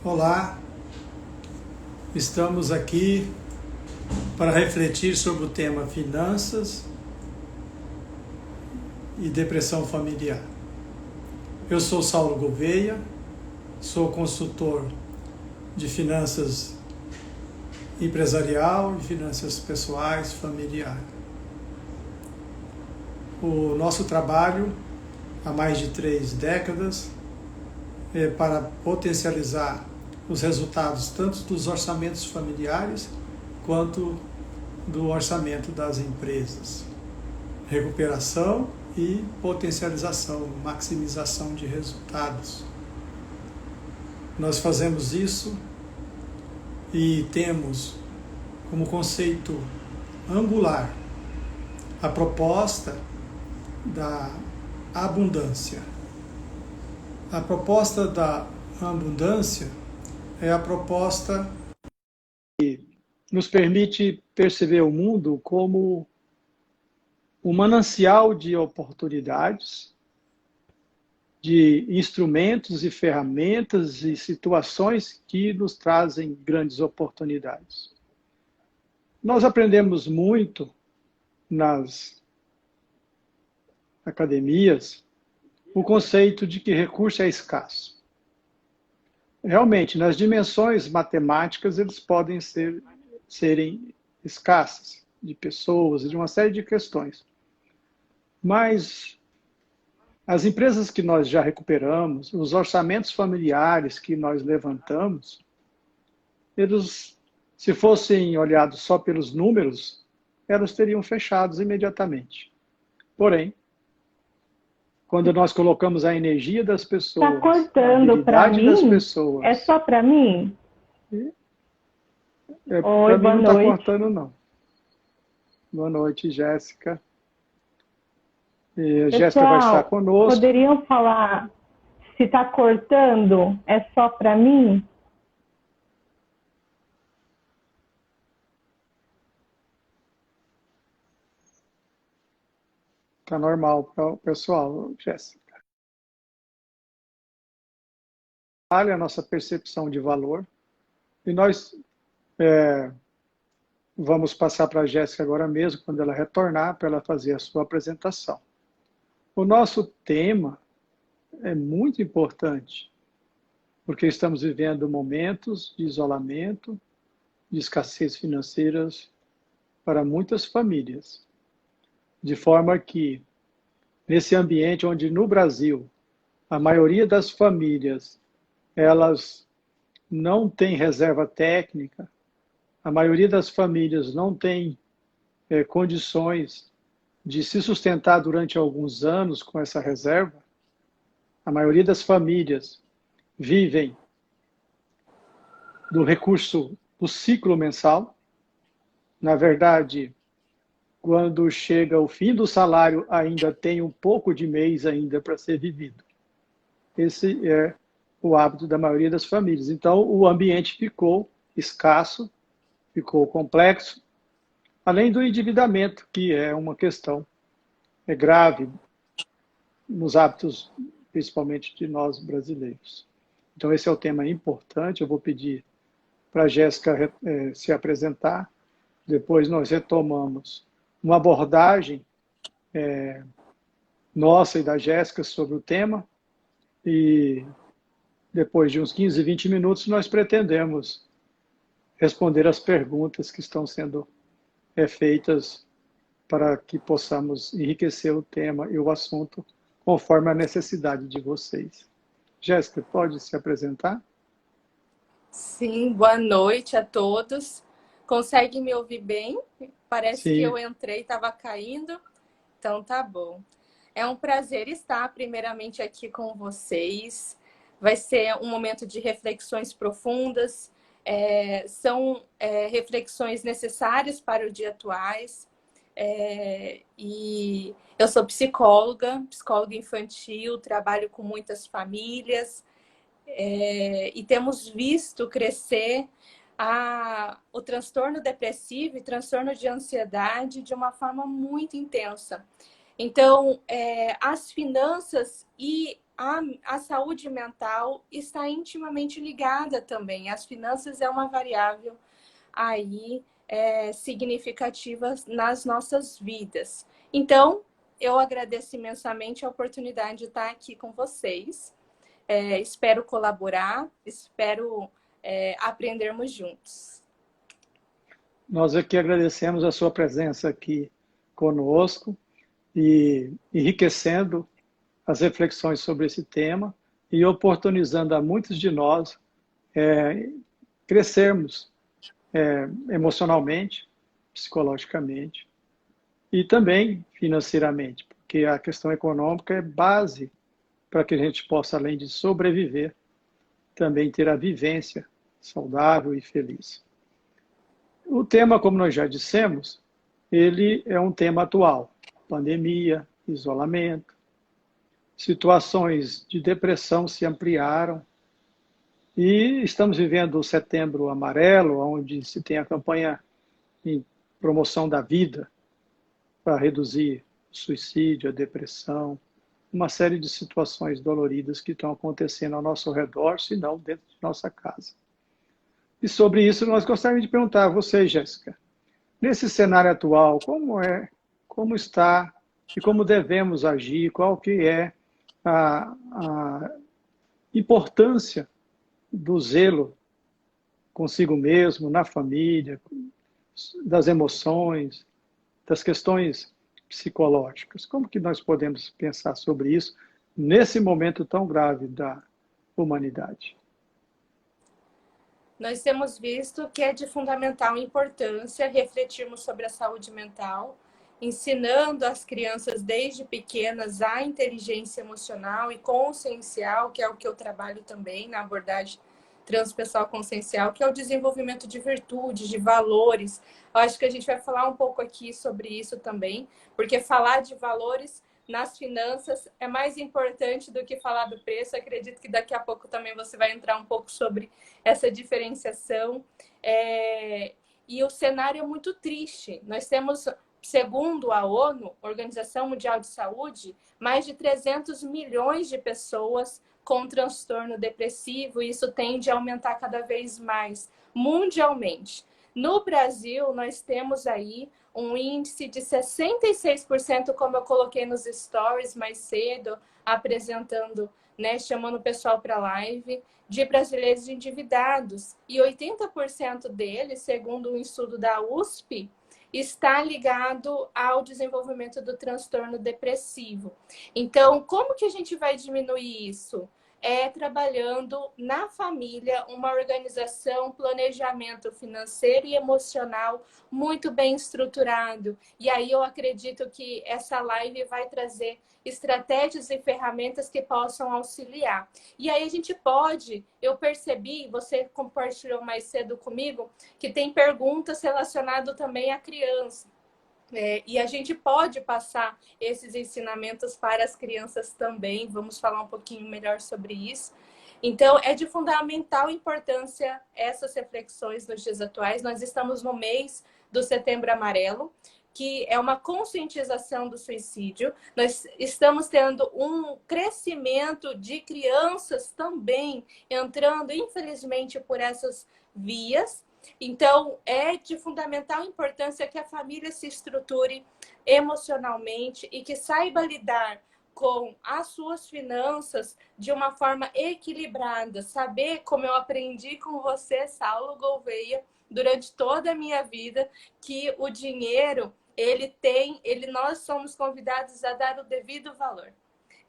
Olá, estamos aqui para refletir sobre o tema finanças e depressão familiar. Eu sou Saulo Gouveia, sou consultor de finanças empresarial e finanças pessoais, familiar. O nosso trabalho, há mais de 3 décadas, é para potencializar os resultados tanto dos orçamentos familiares quanto do orçamento das empresas. Recuperação e potencialização, maximização de resultados. Nós fazemos isso e temos como conceito angular a proposta da abundância. A proposta da abundância é a proposta que nos permite perceber o mundo como um manancial de oportunidades, de instrumentos e ferramentas e situações que nos trazem grandes oportunidades. Nós aprendemos muito nas academias o conceito de que recurso é escasso. Realmente, nas dimensões matemáticas, eles podem serem escassos, de pessoas, de uma série de questões. Mas as empresas que nós já recuperamos, os orçamentos familiares que nós levantamos, eles, se fossem olhados só pelos números, elas teriam fechados imediatamente. Porém, quando nós colocamos a energia das pessoas, Tá cortando a para habilidade das mim? pessoas... É só para mim? Oi, Para mim boa não está noite. cortando, não. Boa noite, Jéssica. A Jéssica vai estar Pessoal, conosco. poderiam falar se está cortando? É só para mim? Está normal para o pessoal, Jéssica. Olha a nossa percepção de valor. E nós vamos passar para a Jéssica agora mesmo, quando ela retornar, para ela fazer a sua apresentação. O nosso tema é muito importante, porque estamos vivendo momentos de isolamento, de escassez financeiras para muitas famílias. De forma que, nesse ambiente onde no Brasil, a maioria das famílias, elas não tem reserva técnica, a maioria das famílias não tem condições de se sustentar durante alguns anos com essa reserva, a maioria das famílias vivem do recurso do ciclo mensal. Na verdade, quando chega o fim do salário, ainda tem um pouco de mês ainda para ser vivido. Esse é o hábito da maioria das famílias. Então, o ambiente ficou escasso, ficou complexo, além do endividamento, que é uma questão grave nos hábitos, principalmente de nós brasileiros. Então, esse é o tema importante. Eu vou pedir para a Jéssica se apresentar. Depois nós retomamos uma abordagem nossa e da Jéssica sobre o tema. E depois de uns 15, 20 minutos, nós pretendemos responder as perguntas que estão sendo feitas para que possamos enriquecer o tema e o assunto conforme a necessidade de vocês. Jéssica, pode se apresentar? Sim, boa noite a todos. Consegue me ouvir bem? Parece que Sim. eu entrei e estava caindo. Então tá bom. É um prazer estar primeiramente aqui com vocês. Vai ser um momento de reflexões profundas. São reflexões necessárias para o dia atuais. E eu sou psicóloga infantil, trabalho com muitas famílias. E temos visto crescer o transtorno depressivo e transtorno de ansiedade de uma forma muito intensa. Então, as finanças e a saúde mental está intimamente ligada também. As finanças é uma variável aí significativa nas nossas vidas. Então, eu agradeço imensamente a oportunidade de estar aqui com vocês. Espero colaborar, espero aprendermos juntos. Nós aqui agradecemos a sua presença aqui conosco e enriquecendo as reflexões sobre esse tema e oportunizando a muitos de nós crescermos emocionalmente, psicologicamente e também financeiramente, porque a questão econômica é base para que a gente possa, além de sobreviver, também ter a vivência saudável e feliz. O tema, como nós já dissemos, ele é um tema atual. Pandemia, isolamento, situações de depressão se ampliaram e estamos vivendo o Setembro Amarelo, onde se tem a campanha em promoção da vida para reduzir o suicídio, a depressão, uma série de situações doloridas que estão acontecendo ao nosso redor, se não dentro de nossa casa. E sobre isso nós gostaríamos de perguntar a você, Jéssica, nesse cenário atual, como está e como devemos agir, qual que é a importância do zelo consigo mesmo, na família, das emoções, das questões psicológicas. Como que nós podemos pensar sobre isso nesse momento tão grave da humanidade? Nós temos visto que é de fundamental importância refletirmos sobre a saúde mental, ensinando as crianças desde pequenas a inteligência emocional e consciencial, que é o que eu trabalho também na abordagem transpessoal consciencial, que é o desenvolvimento de virtudes, de valores. Eu acho que a gente vai falar um pouco aqui sobre isso também, porque falar de valores nas finanças é mais importante do que falar do preço. Acredito que daqui a pouco também você vai entrar um pouco sobre essa diferenciação. E o cenário é muito triste. Nós temos, segundo a ONU, Organização Mundial de Saúde, mais de 300 milhões de pessoas com transtorno depressivo, e isso tende a aumentar cada vez mais mundialmente. No Brasil, nós temos aí um índice de 66%, como eu coloquei nos stories mais cedo, apresentando, né, chamando o pessoal para a live, de brasileiros endividados. E 80% deles, segundo um estudo da USP, está ligado ao desenvolvimento do transtorno depressivo. Então, como que a gente vai diminuir isso? Trabalhando na família uma organização, planejamento financeiro e emocional muito bem estruturado. E aí eu acredito que essa live vai trazer estratégias e ferramentas que possam auxiliar. E aí a gente pode, eu percebi, você compartilhou mais cedo comigo, que tem perguntas relacionadas também à criança. E a gente pode passar esses ensinamentos para as crianças também. Vamos falar um pouquinho melhor sobre isso. Então, é de fundamental importância essas reflexões nos dias atuais. Nós estamos no mês do Setembro Amarelo, que é uma conscientização do suicídio. Nós estamos tendo um crescimento de crianças também entrando, infelizmente, por essas vias. Então, é de fundamental importância que a família se estruture emocionalmente e que saiba lidar com as suas finanças de uma forma equilibrada. Saber, como eu aprendi com você, Saulo Gouveia, durante toda a minha vida, que o dinheiro, nós somos convidados a dar o devido valor.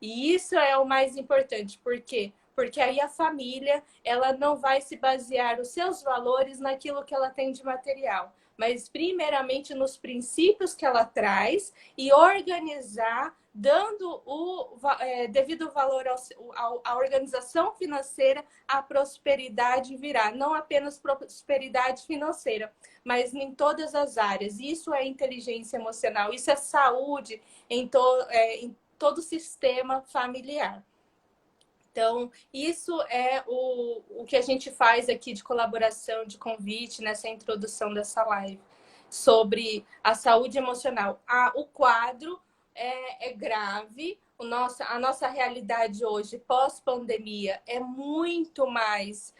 E isso é o mais importante. Por quê? Porque aí a família, ela não vai se basear os seus valores naquilo que ela tem de material, mas primeiramente nos princípios que ela traz, e organizar, dando o devido valor à organização financeira, a prosperidade virá. Não apenas prosperidade financeira, mas em todas as áreas. Isso é inteligência emocional, isso é saúde em todo o sistema familiar. Então, isso é o que a gente faz aqui de colaboração, de convite nessa introdução dessa live, sobre a saúde emocional. O quadro é grave. A nossa realidade hoje, pós-pandemia, é muito mais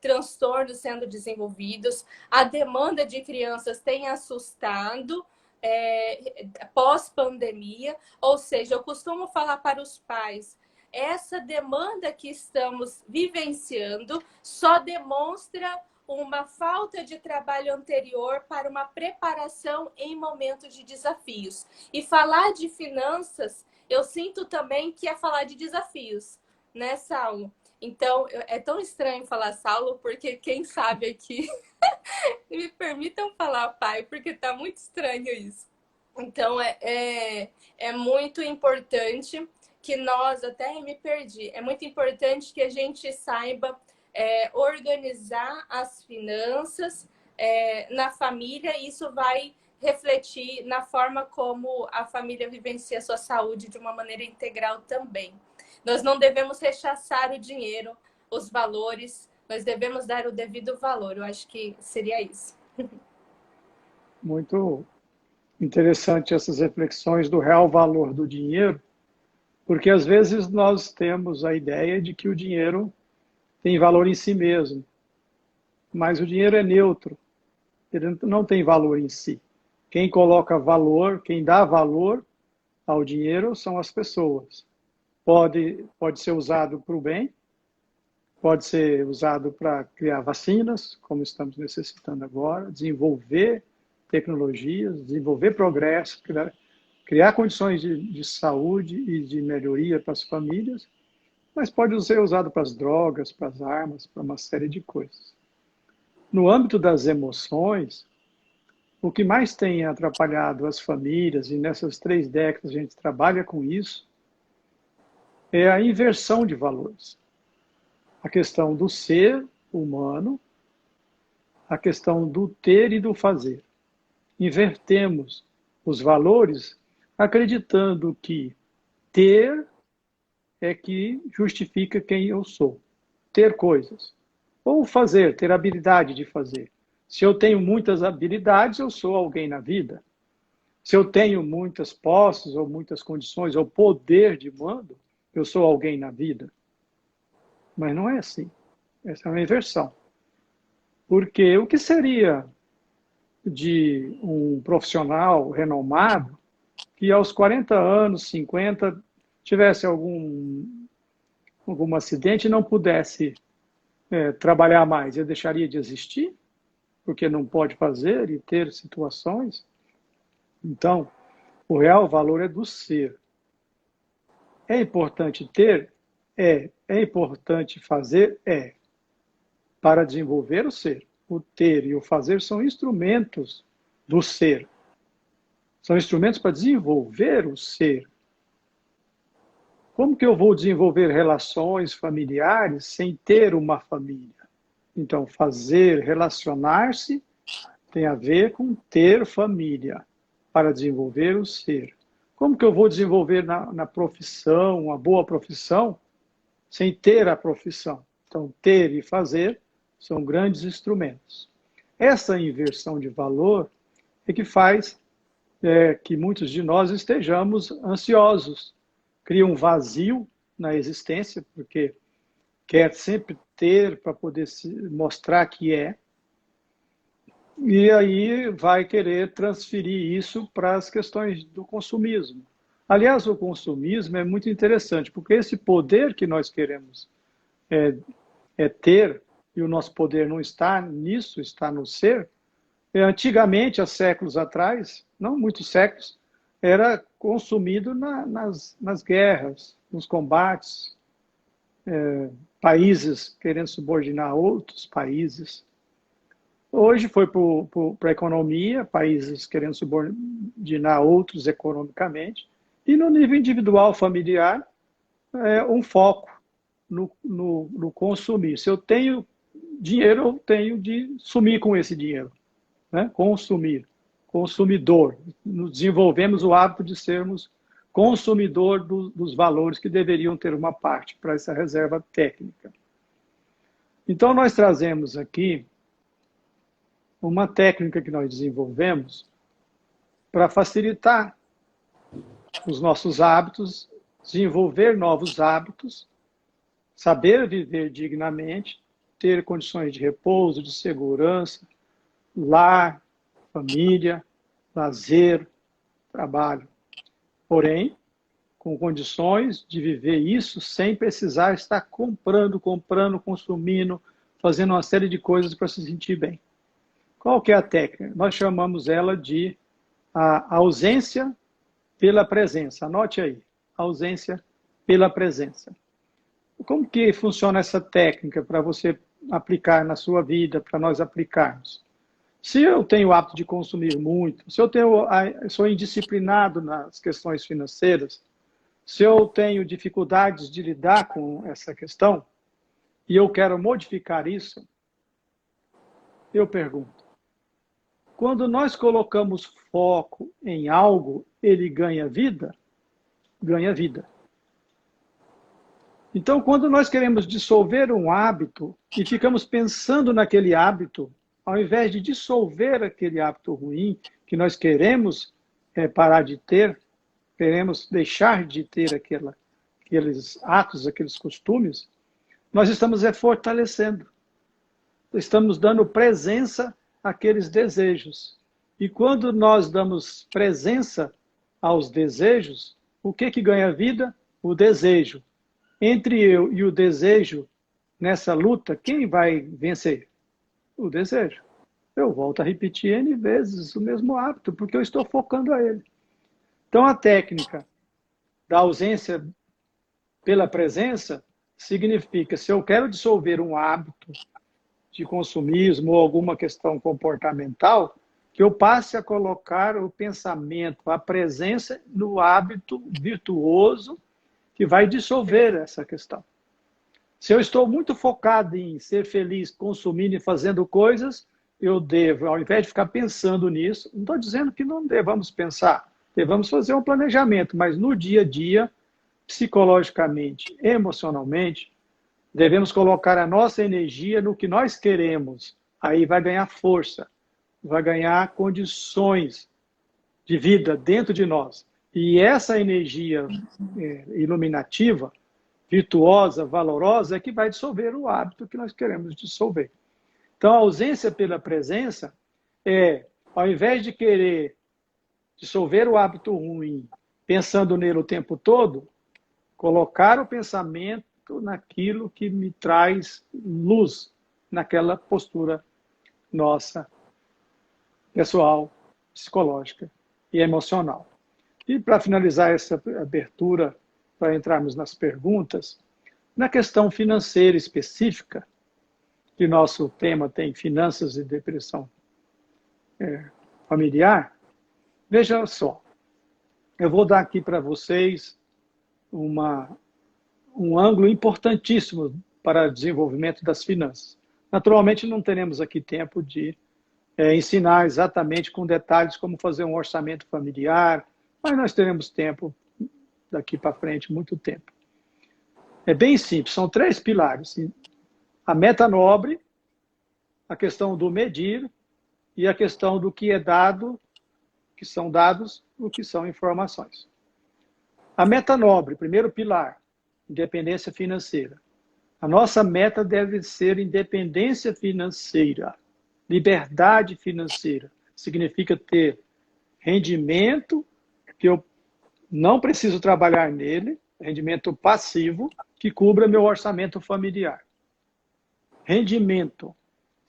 transtornos sendo desenvolvidos. A demanda de crianças tem assustado pós-pandemia. Ou seja, eu costumo falar para os pais, essa demanda que estamos vivenciando só demonstra uma falta de trabalho anterior para uma preparação em momentos de desafios. E falar de finanças, eu sinto também que é falar de desafios, né, Saulo? Então, é tão estranho falar Saulo, porque quem sabe aqui, me permitam falar pai, porque tá muito estranho isso. Então, é muito importante que nós, até me perdi, é muito importante que a gente saiba organizar as finanças na família, e isso vai refletir na forma como a família vivencia a sua saúde de uma maneira integral também. Nós não devemos rechaçar o dinheiro, os valores, nós devemos dar o devido valor. Eu acho que seria isso. Muito interessante essas reflexões do real valor do dinheiro, porque às vezes nós temos a ideia de que o dinheiro tem valor em si mesmo, mas o dinheiro é neutro, ele não tem valor em si. Quem coloca valor, quem dá valor ao dinheiro são as pessoas. Pode ser usado para o bem, pode ser usado para criar vacinas, como estamos necessitando agora, desenvolver tecnologias, desenvolver progresso, criar condições de saúde e de melhoria para as famílias, mas pode ser usado para as drogas, para as armas, para uma série de coisas. No âmbito das emoções, o que mais tem atrapalhado as famílias, e nessas 3 décadas a gente trabalha com isso, é a inversão de valores. A questão do ser humano, a questão do ter e do fazer. Invertemos os valores acreditando que ter é que justifica quem eu sou. Ter coisas. Ou fazer, ter habilidade de fazer. Se eu tenho muitas habilidades, eu sou alguém na vida. Se eu tenho muitas posses, ou muitas condições, ou poder de mando, eu sou alguém na vida. Mas não é assim. Essa é uma inversão. Porque o que seria de um profissional renomado que aos 40 anos, 50, tivesse algum acidente e não pudesse trabalhar mais? Ele deixaria de existir? Porque não pode fazer e ter situações? Então, o real valor é do ser. É importante ter? É. É importante fazer? É. Para desenvolver o ser. O ter e o fazer são instrumentos do ser. São instrumentos para desenvolver o ser. Como que eu vou desenvolver relações familiares sem ter uma família? Então, fazer, relacionar-se, tem a ver com ter família, para desenvolver o ser. Como que eu vou desenvolver na profissão, uma boa profissão, sem ter a profissão? Então, ter e fazer são grandes instrumentos. Essa inversão de valor é que faz que muitos de nós estejamos ansiosos. Cria um vazio na existência, porque quer sempre ter para poder se mostrar que é, e aí vai querer transferir isso para as questões do consumismo. Aliás, o consumismo é muito interessante, porque esse poder que nós queremos ter, e o nosso poder não está nisso, está no ser, antigamente, há séculos atrás, não muitos séculos, era consumido nas guerras, nos combates, países querendo subordinar outros países. Hoje foi para a economia, países querendo subordinar outros economicamente, e no nível individual, familiar, um foco no consumir. Se eu tenho dinheiro, eu tenho de sumir com esse dinheiro. Né? Consumir, consumidor. Nos desenvolvemos o hábito de sermos consumidor dos valores que deveriam ter uma parte para essa reserva técnica. Então, nós trazemos aqui uma técnica que nós desenvolvemos para facilitar os nossos hábitos, desenvolver novos hábitos, saber viver dignamente, ter condições de repouso, de segurança, lar, família, lazer, trabalho. Porém, com condições de viver isso sem precisar estar comprando, consumindo, fazendo uma série de coisas para se sentir bem. Qual que é a técnica? Nós chamamos ela de a ausência pela presença. Anote aí, ausência pela presença. Como que funciona essa técnica para você aplicar na sua vida, para nós aplicarmos? Se eu tenho o hábito de consumir muito, se eu sou indisciplinado nas questões financeiras, se eu tenho dificuldades de lidar com essa questão, e eu quero modificar isso, eu pergunto, quando nós colocamos foco em algo, ele ganha vida? Ganha vida. Então, quando nós queremos dissolver um hábito e ficamos pensando naquele hábito, ao invés de dissolver aquele hábito ruim que nós queremos parar de ter, queremos deixar de ter aqueles atos, aqueles costumes, nós estamos fortalecendo. Estamos dando presença àqueles desejos. E quando nós damos presença aos desejos, o que ganha vida? O desejo. Entre eu e o desejo, nessa luta, quem vai vencer? O desejo. Eu volto a repetir N vezes o mesmo hábito, porque eu estou focando a ele. Então, a técnica da ausência pela presença significa, se eu quero dissolver um hábito de consumismo ou alguma questão comportamental, que eu passe a colocar o pensamento, a presença no hábito virtuoso que vai dissolver essa questão. Se eu estou muito focado em ser feliz, consumindo e fazendo coisas, eu devo, ao invés de ficar pensando nisso, não estou dizendo que não devamos pensar, devemos fazer um planejamento, mas no dia a dia, psicologicamente, emocionalmente, devemos colocar a nossa energia no que nós queremos. Aí vai ganhar força, vai ganhar condições de vida dentro de nós. E essa energia iluminativa, virtuosa, valorosa, é que vai dissolver o hábito que nós queremos dissolver. Então, a ausência pela presença é, ao invés de querer dissolver o hábito ruim, pensando nele o tempo todo, colocar o pensamento naquilo que me traz luz, naquela postura nossa, pessoal, psicológica e emocional. E para finalizar essa abertura, para entrarmos nas perguntas, na questão financeira específica, que nosso tema tem finanças e depressão familiar, veja só, eu vou dar aqui para vocês um ângulo importantíssimo para o desenvolvimento das finanças. Naturalmente, não teremos aqui tempo de ensinar exatamente com detalhes como fazer um orçamento familiar, mas nós teremos tempo daqui para frente, muito tempo. É bem simples, são 3 pilares. A meta nobre, a questão do medir e a questão do que é dado, que são dados, o que são informações. A meta nobre, primeiro pilar, independência financeira. A nossa meta deve ser independência financeira, liberdade financeira. Significa ter rendimento, que eu não preciso trabalhar nele, rendimento passivo, que cubra meu orçamento familiar. Rendimento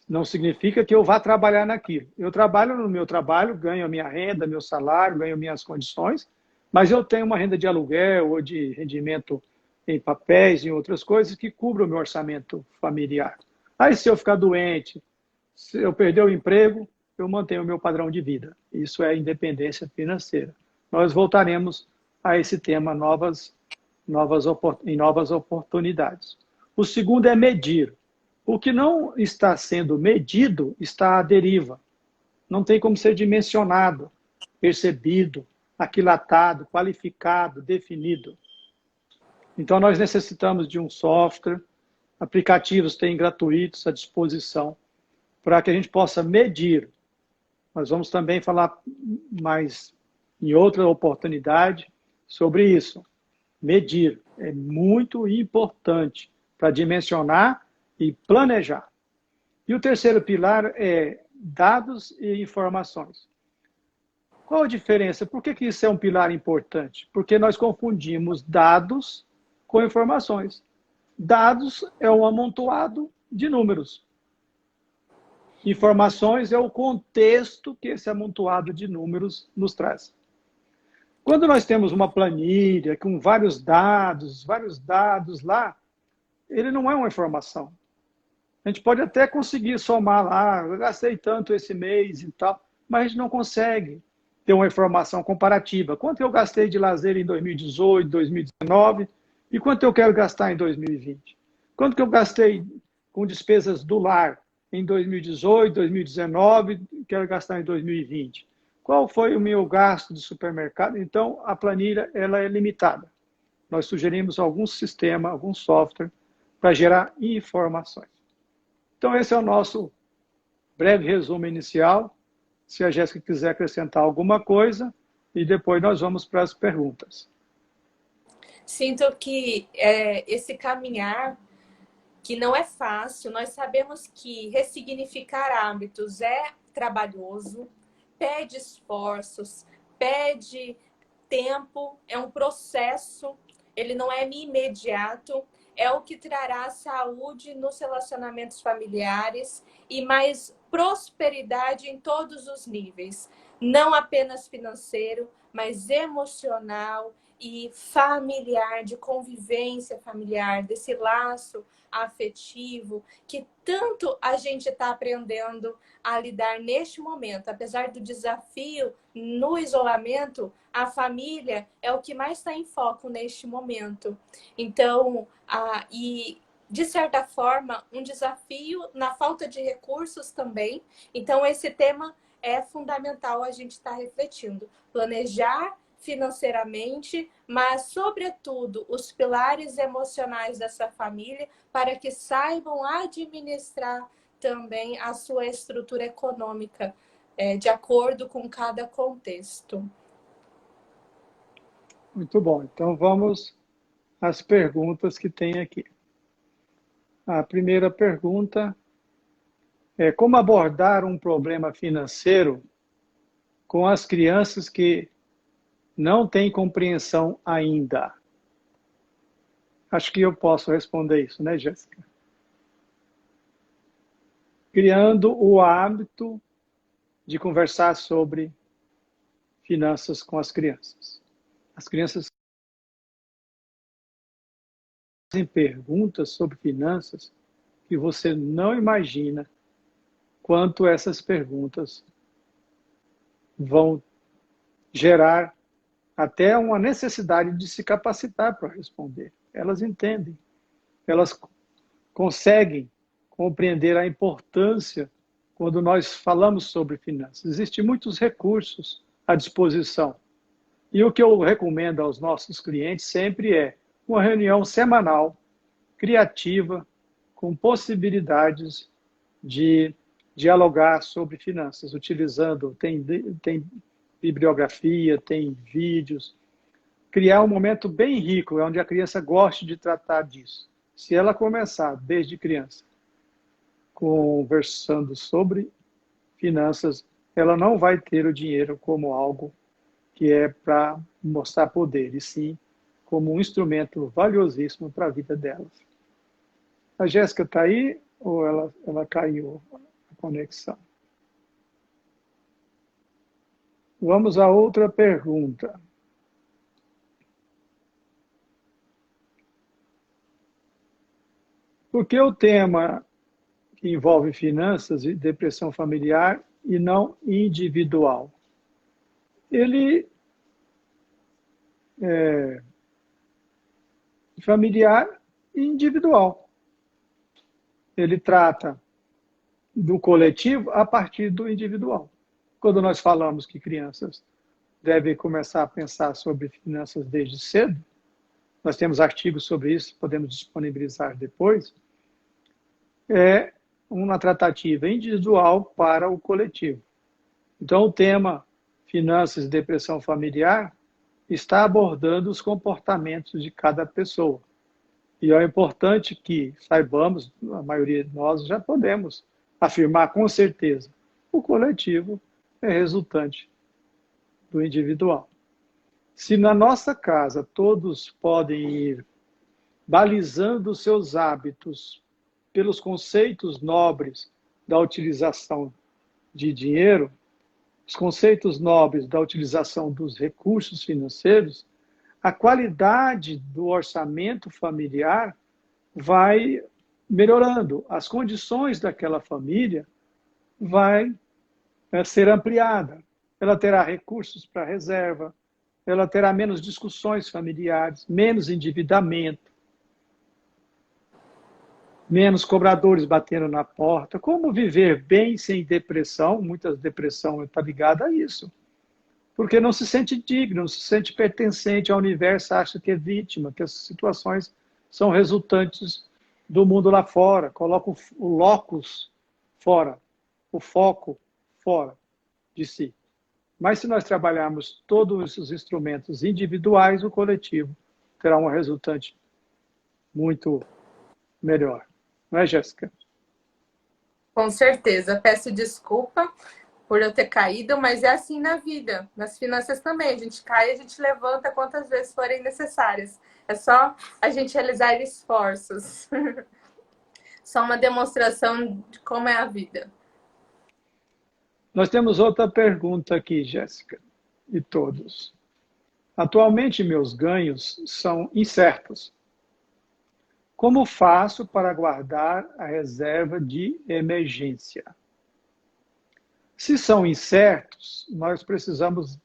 não significa que eu vá trabalhar naquilo. Eu trabalho no meu trabalho, ganho a minha renda, meu salário, ganho minhas condições, mas eu tenho uma renda de aluguel ou de rendimento em papéis, em outras coisas, que cubram o meu orçamento familiar. Aí, se eu ficar doente, se eu perder o emprego, eu mantenho o meu padrão de vida. Isso é independência financeira. Nós voltaremos a esse tema em novas oportunidades. O segundo é medir. O que não está sendo medido está à deriva. Não tem como ser dimensionado, percebido, aquilatado, qualificado, definido. Então, nós necessitamos de um software, aplicativos tem gratuitos à disposição, para que a gente possa medir. Nós vamos também falar mais em outra oportunidade sobre isso. Medir é muito importante para dimensionar e planejar. E o terceiro pilar é dados e informações. Qual a diferença? Por que isso é um pilar importante? Porque nós confundimos dados com informações. Dados é um amontoado de números. Informações é o contexto que esse amontoado de números nos traz. Quando nós temos uma planilha com vários dados lá, ele não é uma informação. A gente pode até conseguir somar lá, eu gastei tanto esse mês e tal, mas a gente não consegue ter uma informação comparativa. Quanto eu gastei de lazer em 2018, 2019 e quanto eu quero gastar em 2020? Quanto que eu gastei com despesas do lar em 2018, 2019 e quero gastar em 2020? Qual foi o meu gasto de supermercado? Então, a planilha ela é limitada. Nós sugerimos algum sistema, algum software para gerar informações. Então, esse é o nosso breve resumo inicial. Se a Jéssica quiser acrescentar alguma coisa, e depois nós vamos para as perguntas. Sinto que esse caminhar, que não é fácil, nós sabemos que ressignificar hábitos é trabalhoso, pede esforços, pede tempo, é um processo, ele não é imediato, é o que trará saúde nos relacionamentos familiares e mais prosperidade em todos os níveis, não apenas financeiro, mas emocional e familiar, de convivência familiar, desse laço afetivo que tanto a gente está aprendendo a lidar neste momento. Apesar do desafio no isolamento, a família é o que mais está em foco neste momento. Então, e de certa forma, um desafio na falta de recursos também. Então, esse tema é fundamental a gente estar refletindo. Planejar financeiramente, mas, sobretudo, os pilares emocionais dessa família para que saibam administrar também a sua estrutura econômica de acordo com cada contexto. Muito bom. Então, vamos às perguntas que tem aqui. A primeira pergunta é como abordar um problema financeiro com as crianças que não têm compreensão ainda? Acho que eu posso responder isso, né, Jéssica? Criando o hábito de conversar sobre finanças com as crianças. As crianças fazem perguntas sobre finanças que você não imagina quanto essas perguntas vão gerar até uma necessidade de se capacitar para responder. Elas entendem, elas conseguem compreender a importância quando nós falamos sobre finanças. Existem muitos recursos à disposição. E o que eu recomendo aos nossos clientes sempre é uma reunião semanal, criativa, com possibilidades de dialogar sobre finanças, utilizando, tem bibliografia, tem vídeos, criar um momento bem rico, onde a criança goste de tratar disso. Se ela começar desde criança, conversando sobre finanças, ela não vai ter o dinheiro como algo que é para mostrar poder, e sim como um instrumento valiosíssimo para a vida delas. A Jéssica está aí ou ela caiu a conexão? Vamos a outra pergunta. Por que o tema que envolve finanças e depressão familiar e não individual? Ele é familiar e individual. Ele trata do coletivo a partir do individual. Quando nós falamos que crianças devem começar a pensar sobre finanças desde cedo, nós temos artigos sobre isso, podemos disponibilizar depois, é uma tratativa individual para o coletivo. Então, o tema finanças e depressão familiar está abordando os comportamentos de cada pessoa. E é importante que saibamos, a maioria de nós já podemos afirmar com certeza, o coletivo é resultante do individual. Se na nossa casa todos podem ir balizando seus hábitos pelos conceitos nobres da utilização de dinheiro, os conceitos nobres da utilização dos recursos financeiros, a qualidade do orçamento familiar vai melhorando. As condições daquela família vai ser ampliada. Ela terá recursos para reserva, ela terá menos discussões familiares, menos endividamento, menos cobradores batendo na porta. Como viver bem sem depressão? Muita depressão está ligada a isso. Porque não se sente digno, não se sente pertencente ao universo, acha que é vítima, que as situações são resultantes do mundo lá fora. Coloca o locus fora, o foco fora de si. Mas se nós trabalharmos todos esses instrumentos individuais, o coletivo terá um resultante muito melhor. Não é, Jéssica? Com certeza. Peço desculpa por eu ter caído, mas é assim na vida. Nas finanças também. A gente cai, a gente levanta quantas vezes forem necessárias. É só a gente realizar esforços. Só uma demonstração de como é a vida. Nós temos outra pergunta aqui, Jéssica, e todos. Atualmente, meus ganhos são incertos. Como faço para guardar a reserva de emergência? Se são incertos, nós precisamos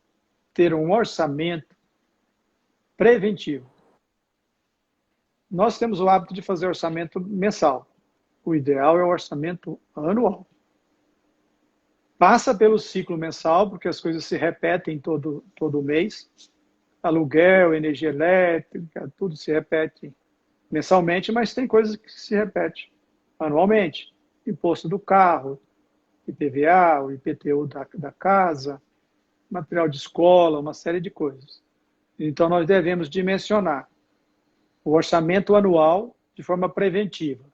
ter um orçamento preventivo. Nós temos o hábito de fazer orçamento mensal. O ideal é o orçamento anual. Passa pelo ciclo mensal, porque as coisas se repetem todo mês. Aluguel, energia elétrica, tudo se repete mensalmente, mas tem coisas que se repetem anualmente. Imposto do carro, IPVA, o IPTU da casa, material de escola, uma série de coisas. Então, nós devemos dimensionar o orçamento anual de forma preventiva.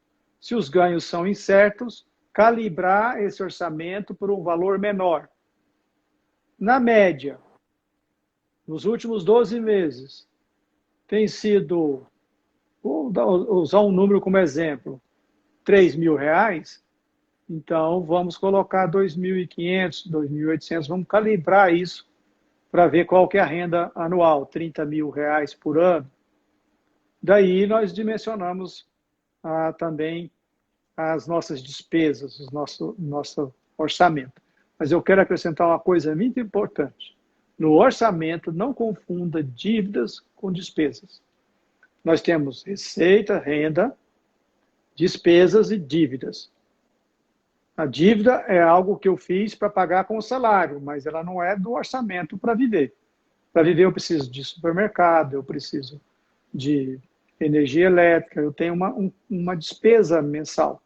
Se os ganhos são incertos, calibrar esse orçamento por um valor menor. Na média, nos últimos 12 meses, tem sido, vou usar um número como exemplo, R$3.000, então vamos colocar 2.500, 2.800, vamos calibrar isso para ver qual que é a renda anual, R$30.000 por ano. Daí nós dimensionamos também as nossas despesas, o nosso orçamento. Mas eu quero acrescentar uma coisa muito importante. No orçamento, não confunda dívidas com despesas. Nós temos receita, renda, despesas e dívidas. A dívida é algo que eu fiz para pagar com o salário, mas ela não é do orçamento para viver. Para viver eu preciso de supermercado, eu preciso de energia elétrica, eu tenho uma despesa mensal.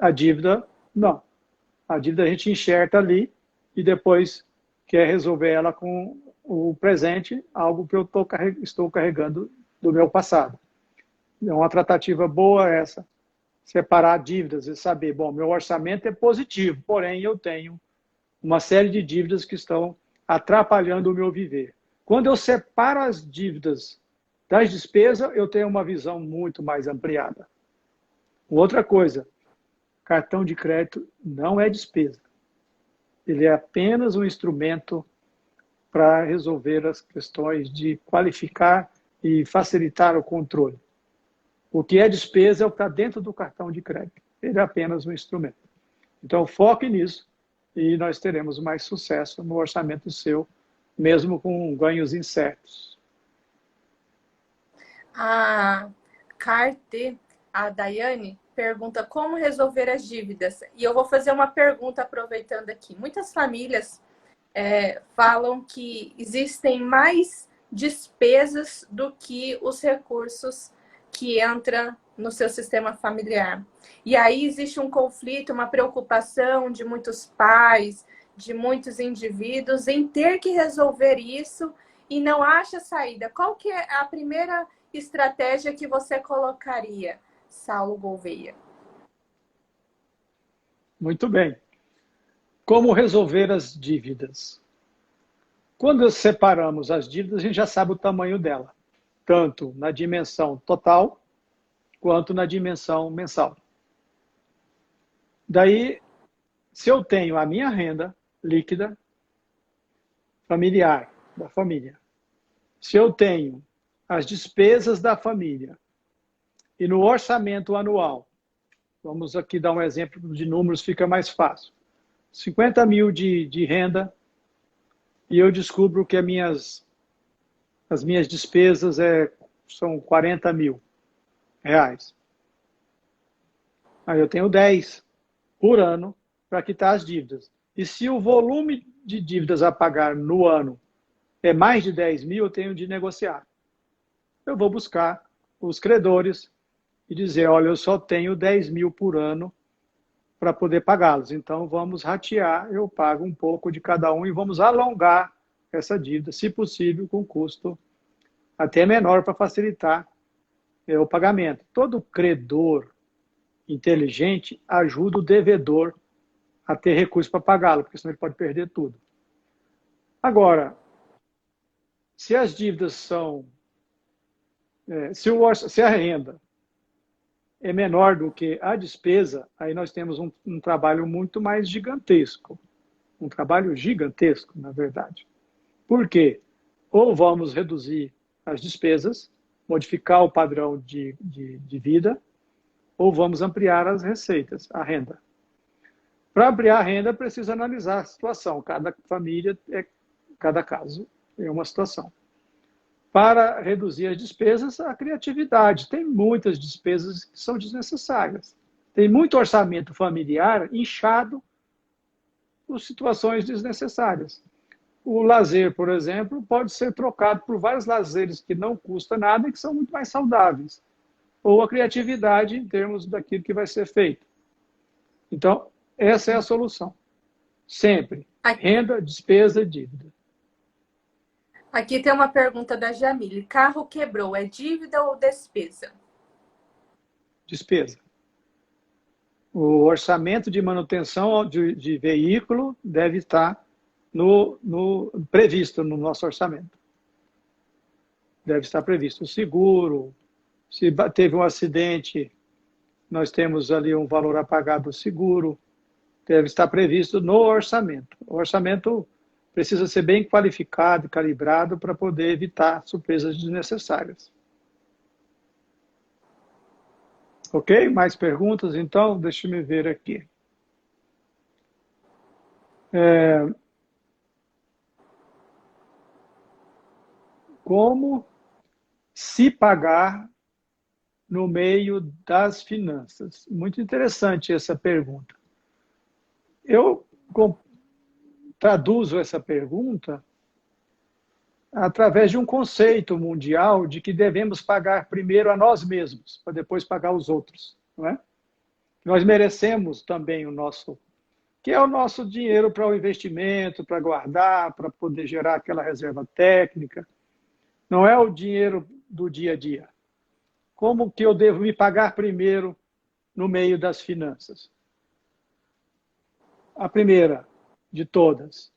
A dívida, não. A dívida a gente enxerta ali e depois quer resolver ela com o presente, algo que eu estou carregando do meu passado. É uma tratativa boa essa. Separar dívidas e saber, bom, meu orçamento é positivo, porém eu tenho uma série de dívidas que estão atrapalhando o meu viver. Quando eu separo as dívidas das despesas, eu tenho uma visão muito mais ampliada. Outra coisa, cartão de crédito não é despesa. Ele é apenas um instrumento para resolver as questões de qualificar e facilitar o controle. O que é despesa é o que está dentro do cartão de crédito. Ele é apenas um instrumento. Então, foque nisso e nós teremos mais sucesso no orçamento seu, mesmo com ganhos incertos. A Carte, a Daiane, pergunta como resolver as dívidas. E eu vou fazer uma pergunta aproveitando aqui. Muitas famílias falam que existem mais despesas do que os recursos que entram no seu sistema familiar. E aí existe um conflito, uma preocupação de muitos pais, de muitos indivíduos em ter que resolver isso e não acha saída, qual que é a primeira estratégia que você colocaria, Saulo Gouveia? Muito bem. Como resolver as dívidas? Quando separamos as dívidas, a gente já sabe o tamanho dela, tanto na dimensão total quanto na dimensão mensal. Daí, se eu tenho a minha renda líquida familiar, da família, se eu tenho as despesas da família e no orçamento anual, vamos aqui dar um exemplo de números, fica mais fácil. 50 mil de renda e eu descubro que as minhas despesas são 40 mil reais. Aí eu tenho 10 por ano para quitar as dívidas. E se o volume de dívidas a pagar no ano é mais de 10 mil, eu tenho de negociar. Eu vou buscar os credores e dizer, olha, eu só tenho 10 mil por ano para poder pagá-los. Então, vamos ratear, eu pago um pouco de cada um e vamos alongar essa dívida, se possível, com custo até menor para facilitar o pagamento. Todo credor inteligente ajuda o devedor a ter recursos para pagá-lo, porque senão ele pode perder tudo. Agora, se as dívidas são... se a renda é menor do que a despesa, aí nós temos um trabalho muito mais gigantesco. Um trabalho gigantesco, na verdade. Por quê? Ou vamos reduzir as despesas, modificar o padrão de vida, ou vamos ampliar as receitas, a renda. Para ampliar a renda, precisa analisar a situação. Cada família, cada caso é uma situação. Para reduzir as despesas, a criatividade. Tem muitas despesas que são desnecessárias. Tem muito orçamento familiar inchado por situações desnecessárias. O lazer, por exemplo, pode ser trocado por vários lazeres que não custam nada e que são muito mais saudáveis. Ou a criatividade em termos daquilo que vai ser feito. Então, essa é a solução. Sempre. Renda, despesa, dívida. Aqui tem uma pergunta da Jamile. Carro quebrou, é dívida ou despesa? Despesa. O orçamento de manutenção de veículo deve estar previsto no nosso orçamento. Deve estar previsto o seguro. Se teve um acidente, nós temos ali um valor a pagar do seguro. Deve estar previsto no orçamento. O orçamento precisa ser bem qualificado e calibrado para poder evitar surpresas desnecessárias. Ok? Mais perguntas? Então, deixa eu me ver aqui. Como se pagar no meio das finanças? Muito interessante essa pergunta. Eu traduzo essa pergunta através de um conceito mundial de que devemos pagar primeiro a nós mesmos, para depois pagar os outros. Não é? Nós merecemos também que é o nosso dinheiro para o investimento, para guardar, para poder gerar aquela reserva técnica. Não é o dinheiro do dia a dia. Como que eu devo me pagar primeiro no meio das finanças? A primeira de todas,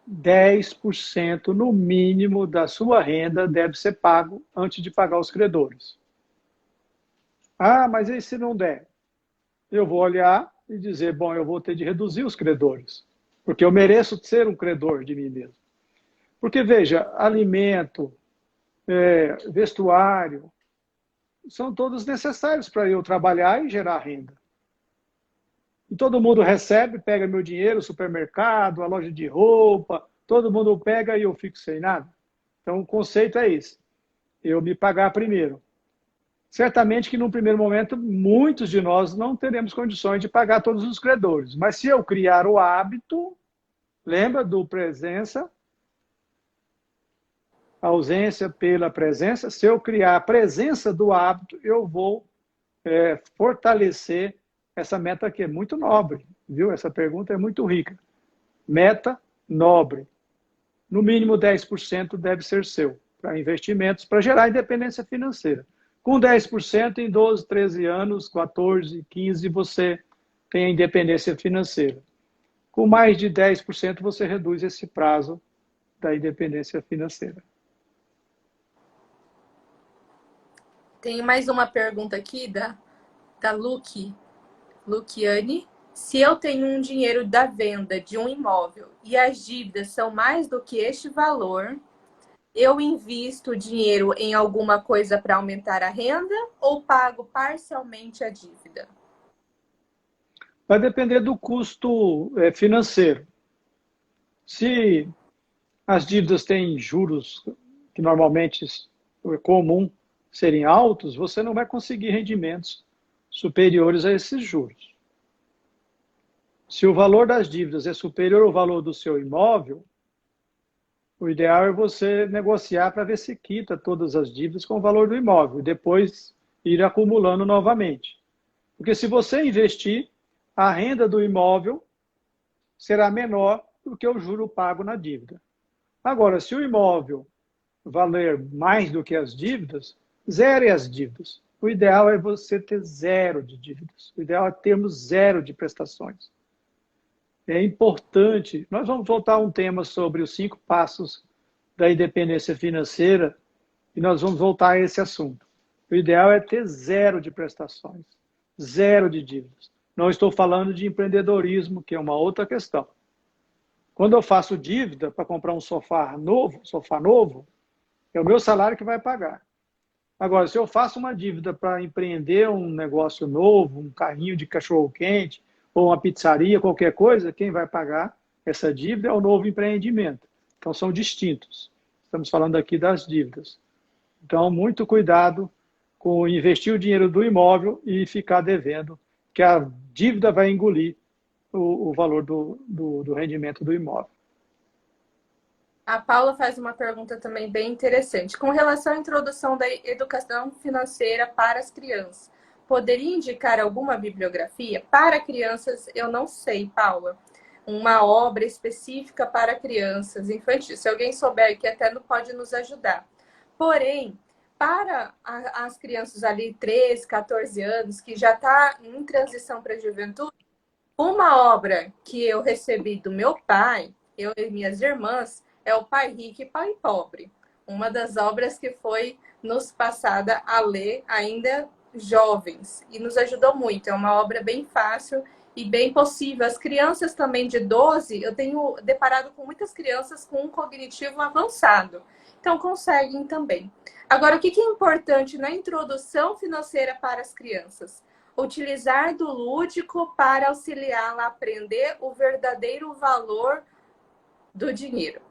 10% no mínimo da sua renda deve ser pago antes de pagar os credores. Ah, mas e se não der? Eu vou olhar e dizer, bom, eu vou ter de reduzir os credores, porque eu mereço ser um credor de mim mesmo. Porque, veja, alimento, vestuário, são todos necessários para eu trabalhar e gerar renda. E todo mundo recebe, pega meu dinheiro, supermercado, a loja de roupa, todo mundo pega e eu fico sem nada. Então, o conceito é esse, eu me pagar primeiro. Certamente que, num primeiro momento, muitos de nós não teremos condições de pagar todos os credores. Mas se eu criar o hábito, lembra do presença, ausência pela presença, se eu criar a presença do hábito, eu vou fortalecer essa meta que é muito nobre, viu? Essa pergunta é muito rica. Meta nobre. no mínimo 10% deve ser seu, para investimentos, para gerar independência financeira. Com 10%, em 12, 13 anos, 14, 15, você tem a independência financeira. Com mais de 10%, você reduz esse prazo da independência financeira. Tem mais uma pergunta aqui da Luciane. Se eu tenho um dinheiro da venda de um imóvel e as dívidas são mais do que este valor, eu invisto o dinheiro em alguma coisa para aumentar a renda ou pago parcialmente a dívida? Vai depender do custo financeiro. Se as dívidas têm juros que normalmente é comum serem altos, você não vai conseguir rendimentos superiores a esses juros. Se o valor das dívidas é superior ao valor do seu imóvel, o ideal é você negociar para ver se quita todas as dívidas com o valor do imóvel e depois ir acumulando novamente. Porque se você investir, a renda do imóvel será menor do que o juro pago na dívida. Agora, se o imóvel valer mais do que as dívidas, zere as dívidas. O ideal é você ter zero de dívidas. O ideal é termos zero de prestações. É importante. Nós vamos voltar a um tema sobre os 5 passos da independência financeira e nós vamos voltar a esse assunto. O ideal é ter zero de prestações, zero de dívidas. Não estou falando de empreendedorismo, que é uma outra questão. Quando eu faço dívida para comprar um sofá novo, é o meu salário que vai pagar. Agora, se eu faço uma dívida para empreender um negócio novo, um carrinho de cachorro-quente, ou uma pizzaria, qualquer coisa, quem vai pagar essa dívida é o novo empreendimento. Então, são distintos. Estamos falando aqui das dívidas. Então, muito cuidado com investir o dinheiro do imóvel e ficar devendo, que a dívida vai engolir o valor do rendimento do imóvel. A Paula faz uma pergunta também bem interessante. Com relação à introdução da educação financeira para as crianças, poderia indicar alguma bibliografia? Para crianças, eu não sei, Paula. Uma obra específica para crianças infantis. Se alguém souber que até não pode nos ajudar. Porém, para as crianças ali, 13, 14 anos, que já está em transição para a juventude, uma obra que eu recebi do meu pai, eu e minhas irmãs, é o Pai Rico e Pai Pobre. Uma das obras que foi nos passada a ler ainda jovens e nos ajudou muito. É uma obra bem fácil e bem possível. As crianças também de 12, eu tenho deparado com muitas crianças com um cognitivo avançado. Então, conseguem também. Agora, o que é importante na introdução financeira para as crianças? Utilizar do lúdico para auxiliá-la a aprender o verdadeiro valor do dinheiro,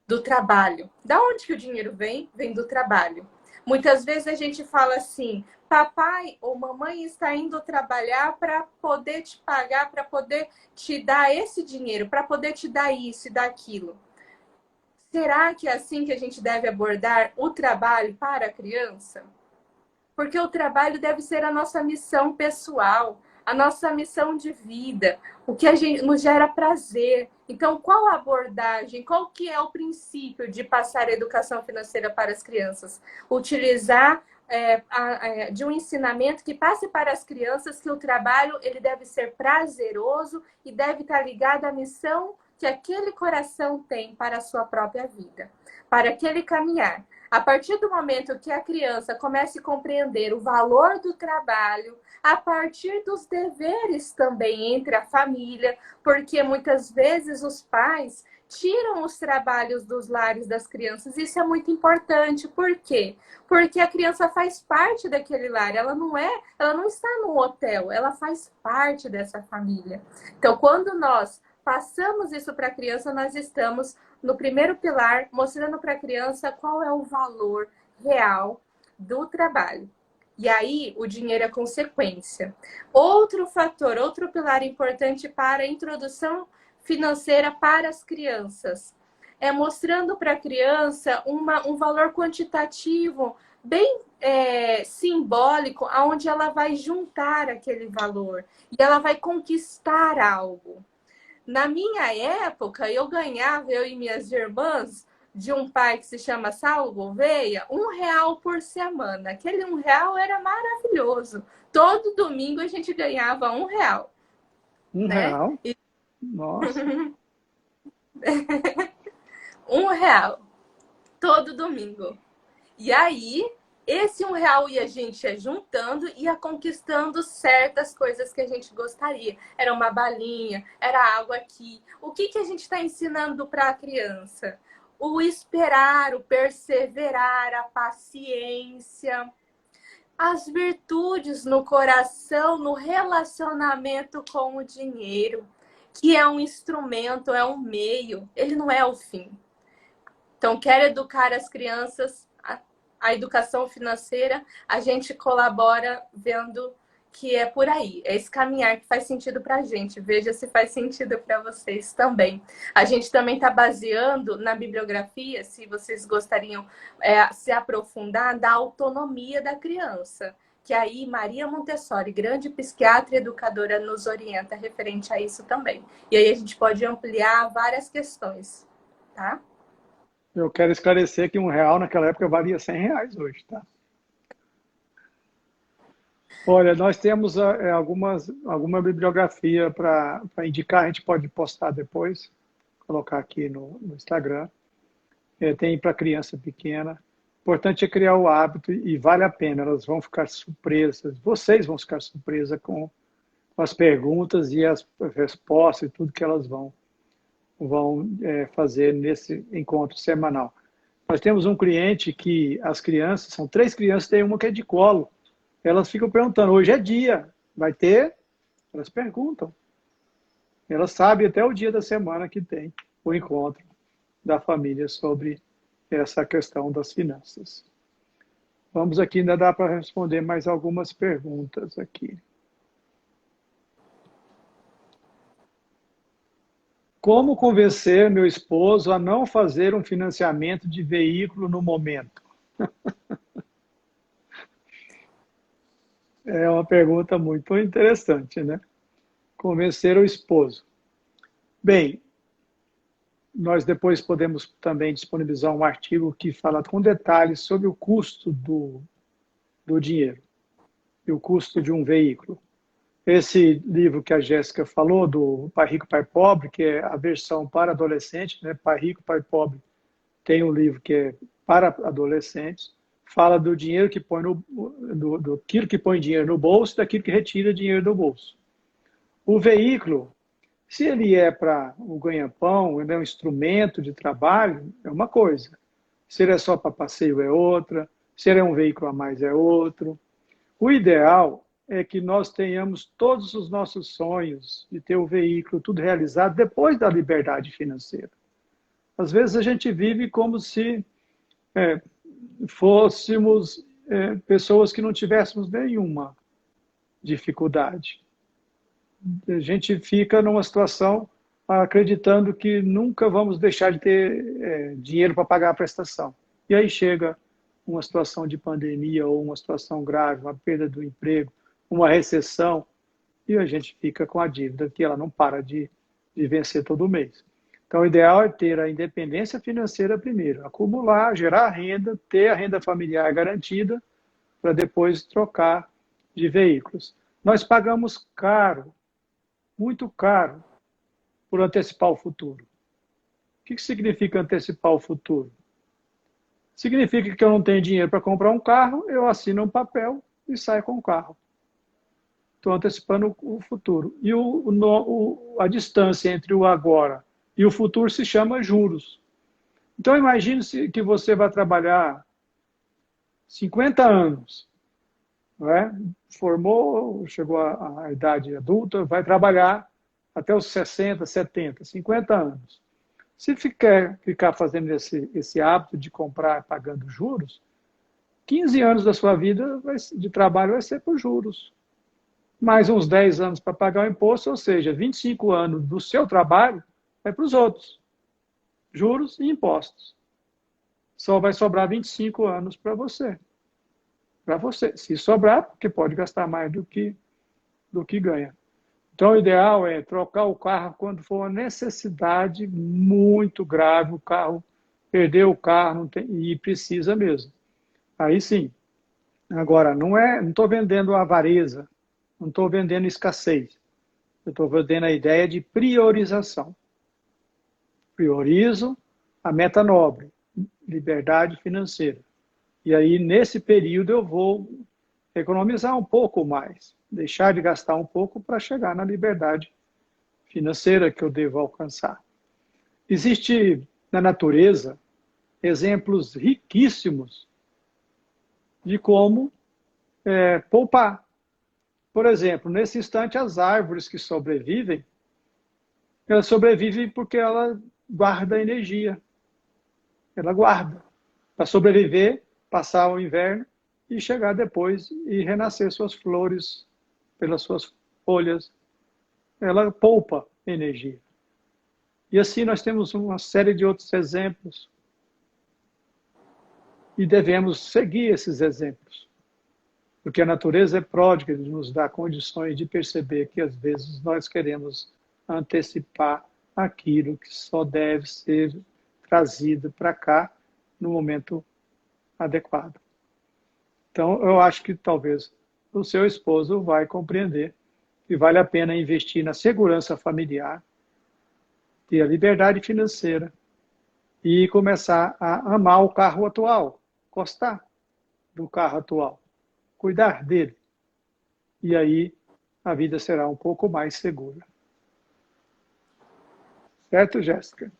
do trabalho. Da onde que o dinheiro vem? Vem do trabalho. Muitas vezes a gente fala assim, papai ou mamãe está indo trabalhar para poder te pagar, para poder te dar esse dinheiro, para poder te dar isso e dar aquilo. Será que é assim que a gente deve abordar o trabalho para a criança? Porque o trabalho deve ser a nossa missão pessoal, a nossa missão de vida, o que a gente nos gera prazer. Então, qual a abordagem, qual que é o princípio de passar a educação financeira para as crianças? Utilizar de um ensinamento que passe para as crianças que o trabalho ele deve ser prazeroso e deve estar ligado à missão que aquele coração tem para a sua própria vida, para aquele caminhar. A partir do momento que a criança comece a compreender o valor do trabalho, a partir dos deveres também entre a família, porque muitas vezes os pais tiram os trabalhos dos lares das crianças. Isso é muito importante. Por quê? Porque a criança faz parte daquele lar. Ela não está no hotel, ela faz parte dessa família. Então, quando nós passamos isso para a criança, nós estamos no primeiro pilar, mostrando para a criança qual é o valor real do trabalho. E aí, o dinheiro é consequência. Outro fator, outro pilar importante para a introdução financeira para as crianças é mostrando para a criança um valor quantitativo bem simbólico, onde ela vai juntar aquele valor e ela vai conquistar algo. Na minha época, eu ganhava, eu e minhas irmãs, de um pai que se chama Saulo Gouveia, R$ 1 por semana. Aquele R$ 1 era maravilhoso. Todo domingo a gente ganhava R$ 1, Um né? real? Nossa. R$ 1 todo domingo. E aí, esse R$ 1 ia a gente ia juntando e ia conquistando certas coisas que a gente gostaria. Era uma balinha, era algo aqui. O que, que a gente está ensinando para a criança? O esperar, o perseverar, a paciência, as virtudes no coração, no relacionamento com o dinheiro, que é um instrumento, é um meio, ele não é o fim. Então, quer educar as crianças, a educação financeira, a gente colabora vendo que é por aí. É esse caminhar que faz sentido para a gente. Veja se faz sentido para vocês também. A gente também está baseando na bibliografia, se vocês gostariam se aprofundar, da autonomia da criança. Que aí Maria Montessori, grande psiquiatra e educadora, nos orienta referente a isso também. E aí a gente pode ampliar várias questões, tá? Eu quero esclarecer que R$ 1 naquela época valia R$ 100 hoje, tá? Olha, nós temos alguma bibliografia para indicar, a gente pode postar depois, colocar aqui no Instagram. Tem para criança pequena. O importante é criar o hábito e vale a pena, elas vão ficar surpresas, vocês vão ficar surpresas com as perguntas e as respostas e tudo que elas vão fazer nesse encontro semanal. Nós temos um cliente que as crianças, são 3 crianças, tem uma que é de colo. Elas ficam perguntando, hoje é dia, vai ter? Elas perguntam. Elas sabem até o dia da semana que tem o encontro da família sobre essa questão das finanças. Vamos aqui, ainda dá para responder mais algumas perguntas aqui. Como convencer meu esposo a não fazer um financiamento de veículo no momento? É uma pergunta muito interessante, né? Convencer o esposo. Bem, nós depois podemos também disponibilizar um artigo que fala com detalhes sobre o custo do dinheiro e o custo de um veículo. Esse livro que a Jéssica falou, do Pai Rico, Pai Pobre, que é a versão para adolescente, né? Pai Rico, Pai Pobre, tem um livro que é para adolescentes, fala do dinheiro que põe daquilo que põe dinheiro no bolso e daquilo que retira dinheiro do bolso. O veículo, se ele é para o ganha-pão, ele é um instrumento de trabalho, é uma coisa. Se ele é só para passeio, é outra. Se ele é um veículo a mais, é outro. O ideal é que nós tenhamos todos os nossos sonhos de ter o veículo tudo realizado depois da liberdade financeira. Às vezes a gente vive como se fôssemos pessoas que não tivéssemos nenhuma dificuldade. A gente fica numa situação acreditando que nunca vamos deixar de ter dinheiro para pagar a prestação. E aí chega uma situação de pandemia ou uma situação grave, uma perda do emprego, uma recessão, e a gente fica com a dívida que ela não para de vencer todo mês. Então, o ideal é ter a independência financeira primeiro, acumular, gerar renda, ter a renda familiar garantida, para depois trocar de veículos. Nós pagamos caro, muito caro, por antecipar o futuro. O que significa antecipar o futuro? Significa que eu não tenho dinheiro para comprar um carro, eu assino um papel e saio com o carro. Estou antecipando o futuro. E a distância entre o agora e o futuro se chama juros. Então, imagine que você vai trabalhar 50 anos, não é? Formou, chegou à idade adulta, vai trabalhar até os 60, 70, 50 anos. Se ficar fazendo esse hábito de comprar pagando juros, 15 anos da sua vida de trabalho vai ser por juros. Mais uns 10 anos para pagar o imposto, ou seja, 25 anos do seu trabalho vai para os outros. Juros e impostos. Só vai sobrar 25 anos para você. Para você. Se sobrar, porque pode gastar mais do que ganha. Então, o ideal é trocar o carro quando for uma necessidade muito grave, o carro perdeu o carro não tem, e precisa mesmo. Aí sim. Agora, não estou vendendo avareza, não estou vendendo escassez. Eu estou vendendo a ideia de priorização. Priorizo a meta nobre, liberdade financeira. E aí, nesse período, eu vou economizar um pouco mais, deixar de gastar um pouco para chegar na liberdade financeira que eu devo alcançar. Existe na natureza exemplos riquíssimos de como poupar. Por exemplo, nesse instante, as árvores que sobrevivem, elas sobrevivem porque ela guarda energia. Ela guarda para sobreviver, passar o inverno e chegar depois e renascer suas flores pelas suas folhas. Ela poupa energia. E assim nós temos uma série de outros exemplos e devemos seguir esses exemplos. Porque a natureza é pródiga de nos dar condições de perceber que às vezes nós queremos antecipar aquilo que só deve ser trazido para cá no momento adequado. Então, eu acho que talvez o seu esposo vai compreender que vale a pena investir na segurança familiar, ter a liberdade financeira e começar a amar o carro atual, gostar do carro atual, cuidar dele. E aí a vida será um pouco mais segura. Certo, Jéssica?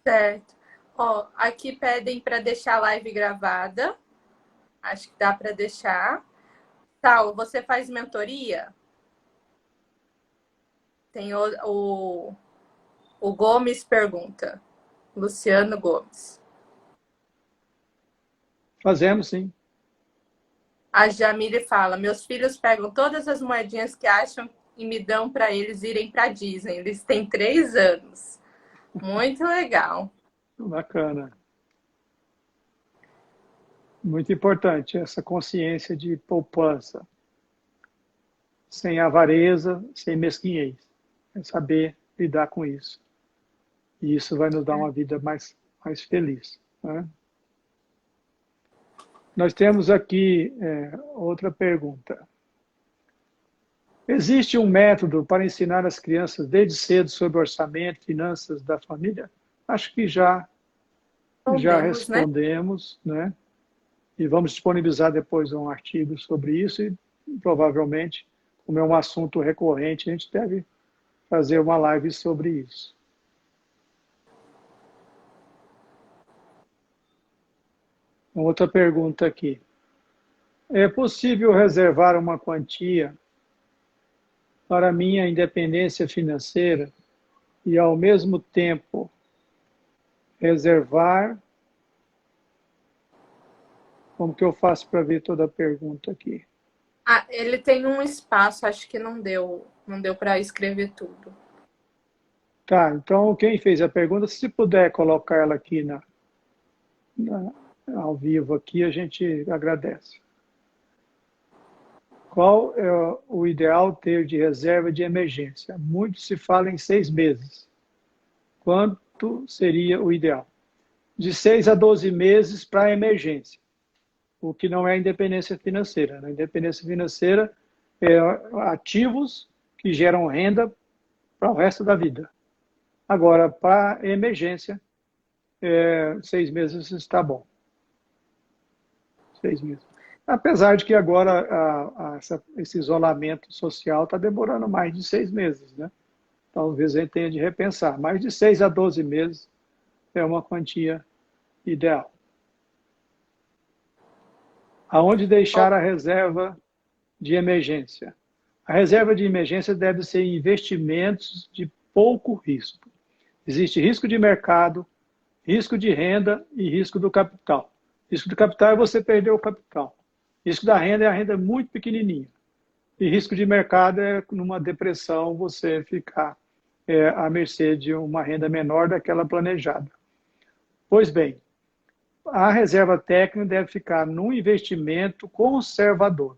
Certo. Ó, aqui pedem para deixar a live gravada. Acho que dá para deixar. Tal, você faz mentoria? Tem o Gomes pergunta. Luciano Gomes. Fazemos, sim. A Jamile fala: meus filhos pegam todas as moedinhas que acham e me dão para eles irem para Disney. Eles têm 3 anos. Muito legal. Bacana. Muito importante essa consciência de poupança. Sem avareza, sem mesquinhez. É saber lidar com isso. E isso vai nos dar uma vida mais feliz. Né? Nós temos aqui outra pergunta. Existe um método para ensinar as crianças desde cedo sobre orçamento e finanças da família? Acho que já respondemos, né? E vamos disponibilizar depois um artigo sobre isso e provavelmente, como é um assunto recorrente, a gente deve fazer uma live sobre isso. Outra pergunta aqui. É possível reservar uma quantia para minha independência financeira e, ao mesmo tempo, reservar... Como que eu faço para ver toda a pergunta aqui? Ah, ele tem um espaço, acho que não deu para escrever tudo. Tá, então quem fez a pergunta, se puder colocar ela aqui ao vivo aqui, a gente agradece. Qual é o ideal ter de reserva de emergência? Muito se fala em 6 meses. Quanto seria o ideal? De 6 a 12 meses para emergência, o que não é independência financeira. A independência financeira é ativos que geram renda para o resto da vida. Agora, para emergência, 6 meses está bom. 6 meses. Apesar de que agora esse isolamento social está demorando mais de 6 meses, né? Talvez a gente tenha de repensar. Mais de 6 a 12 meses é uma quantia ideal. Aonde deixar a reserva de emergência? A reserva de emergência deve ser em investimentos de pouco risco. Existe risco de mercado, risco de renda e risco do capital. Risco do capital é você perder o capital. Risco da renda é a renda muito pequenininha. E risco de mercado é, numa depressão, você ficar à mercê de uma renda menor daquela planejada. Pois bem, a reserva técnica deve ficar num investimento conservador.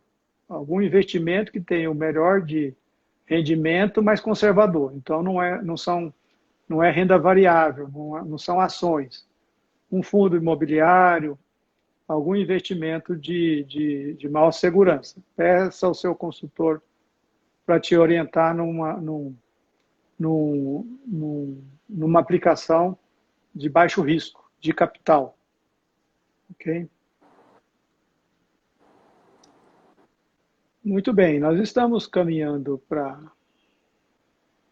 Algum investimento que tenha o melhor de rendimento, mas conservador. Então, não é renda variável, não são ações. Um fundo imobiliário, algum investimento de maior segurança. Peça ao seu consultor para te orientar numa aplicação de baixo risco, de capital. Ok? Muito bem, nós estamos caminhando para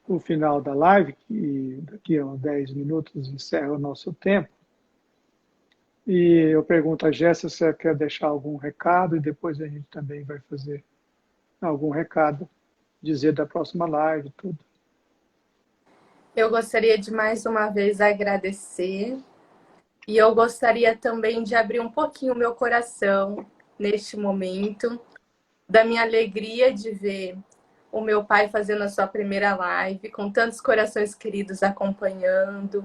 o final da live, que daqui a uns 10 minutos encerra o nosso tempo. E eu pergunto a Jéssica se ela quer deixar algum recado, e depois a gente também vai fazer algum recado, dizer da próxima live, tudo. Eu gostaria de mais uma vez agradecer, e eu gostaria também de abrir um pouquinho o meu coração neste momento, da minha alegria de ver o meu pai fazendo a sua primeira live, com tantos corações queridos acompanhando,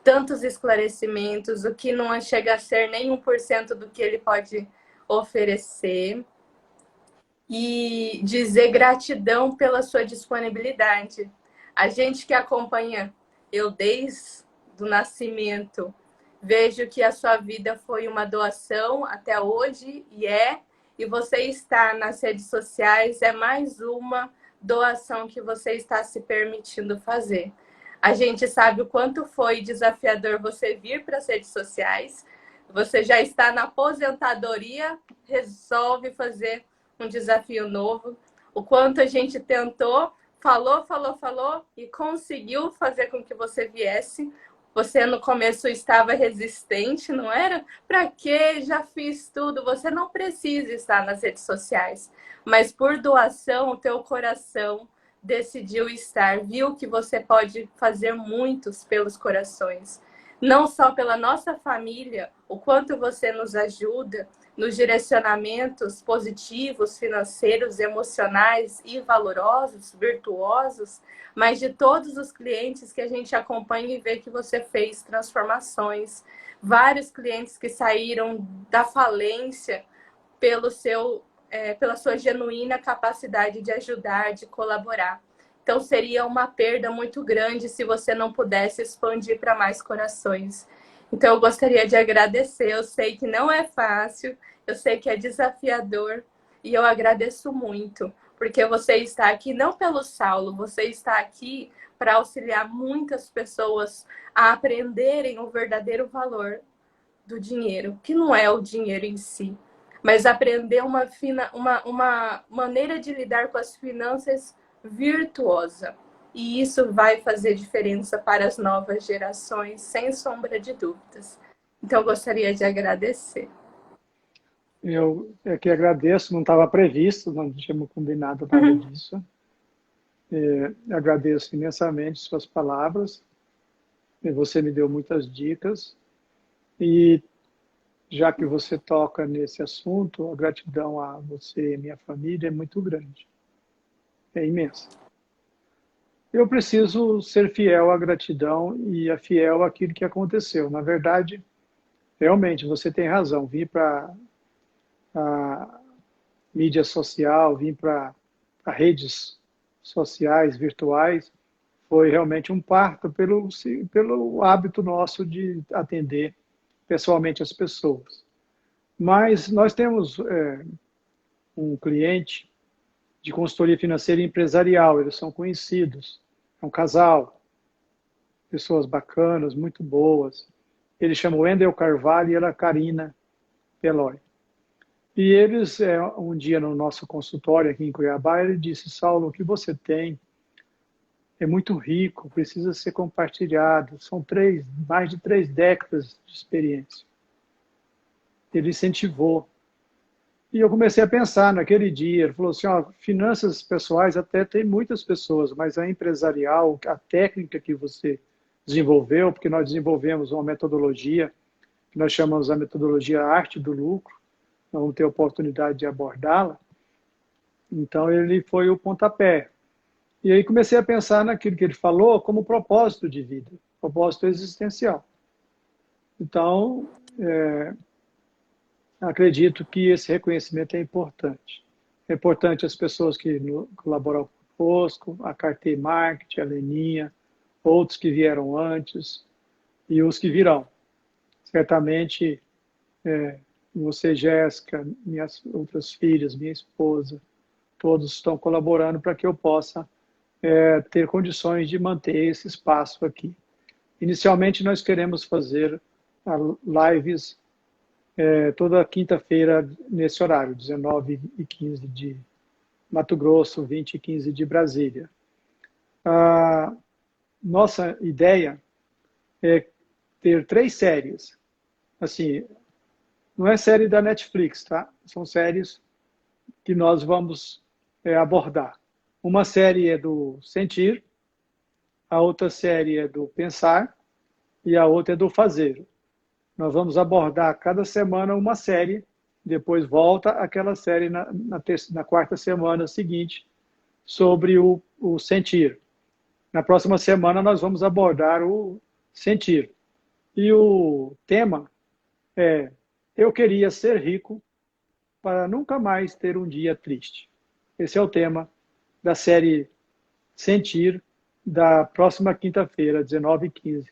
tantos esclarecimentos, o que não chega a ser nem 1% do que ele pode oferecer. E dizer gratidão pela sua disponibilidade. A gente que acompanha eu desde o nascimento, vejo que a sua vida foi uma doação até hoje, e você está nas redes sociais, é mais uma doação que você está se permitindo fazer. A gente sabe o quanto foi desafiador você vir para as redes sociais, você já está na aposentadoria, resolve fazer um desafio novo, o quanto a gente tentou, falou e conseguiu fazer com que você viesse. Você no começo estava resistente, não era? Para quê? Já fiz tudo. Você não precisa estar nas redes sociais, mas por doação, o teu coração decidiu estar, viu que você pode fazer muitos pelos corações. Não só pela nossa família, o quanto você nos ajuda nos direcionamentos positivos, financeiros, emocionais e valorosos, virtuosos, mas de todos os clientes que a gente acompanha e vê que você fez transformações. Vários clientes que saíram da falência pela sua genuína capacidade de ajudar, de colaborar. Então, seria uma perda muito grande se você não pudesse expandir para mais corações. Então, eu gostaria de agradecer. Eu sei que não é fácil, eu sei que é desafiador, e eu agradeço muito, porque você está aqui não pelo Saulo, você está aqui para auxiliar muitas pessoas a aprenderem o verdadeiro valor do dinheiro, que não é o dinheiro em si, mas aprender uma maneira de lidar com as finanças virtuosa. E isso vai fazer diferença para as novas gerações, sem sombra de dúvidas. Então, eu gostaria de agradecer. Eu é que agradeço, não estava previsto, não tínhamos combinado nada disso. Agradeço imensamente suas palavras, você me deu muitas dicas, e já que você toca nesse assunto, a gratidão a você e minha família é muito grande, é imensa. Eu preciso ser fiel à gratidão e fiel àquilo que aconteceu. Na verdade, realmente, você tem razão, vir para a mídia social, vir para redes sociais, virtuais, foi realmente um parto pelo hábito nosso de atender pessoalmente as pessoas. Mas nós temos um cliente de consultoria financeira e empresarial, eles são conhecidos, é um casal, pessoas bacanas, muito boas. Ele chama Wendel Carvalho e ela Karina Peloy. E eles, um dia no nosso consultório aqui em Cuiabá, ele disse: Saulo, o que você tem é muito rico, precisa ser compartilhado. São mais de 3 décadas de experiência. Ele incentivou. E eu comecei a pensar naquele dia, ele falou assim, finanças pessoais até tem muitas pessoas, mas a empresarial, a técnica que você desenvolveu, porque nós desenvolvemos uma metodologia, que nós chamamos a metodologia Arte do Lucro, nós vamos ter a oportunidade de abordá-la. Então, ele foi o pontapé. E aí comecei a pensar naquilo que ele falou como propósito de vida, propósito existencial. Então, acredito que esse reconhecimento é importante. É importante as pessoas que colaboram Fosco, a Carter Market, a Leninha, outros que vieram antes e os que virão. Certamente, você, Jéssica, minhas outras filhas, minha esposa, todos estão colaborando para que eu possa ter condições de manter esse espaço aqui. Inicialmente, nós queremos fazer lives toda quinta-feira nesse horário, 19h15 de Mato Grosso, 20h15 de Brasília. A nossa ideia é ter 3 séries. Assim, não é série da Netflix, tá? São séries que nós vamos abordar. Uma série é do sentir, a outra série é do pensar e a outra é do fazer. Nós vamos abordar cada semana uma série, depois volta aquela série na quarta semana seguinte sobre o sentir. Na próxima semana nós vamos abordar o sentir. E o tema é: eu queria ser rico para nunca mais ter um dia triste. Esse é o tema da série Sentir, da próxima quinta-feira, 19h15,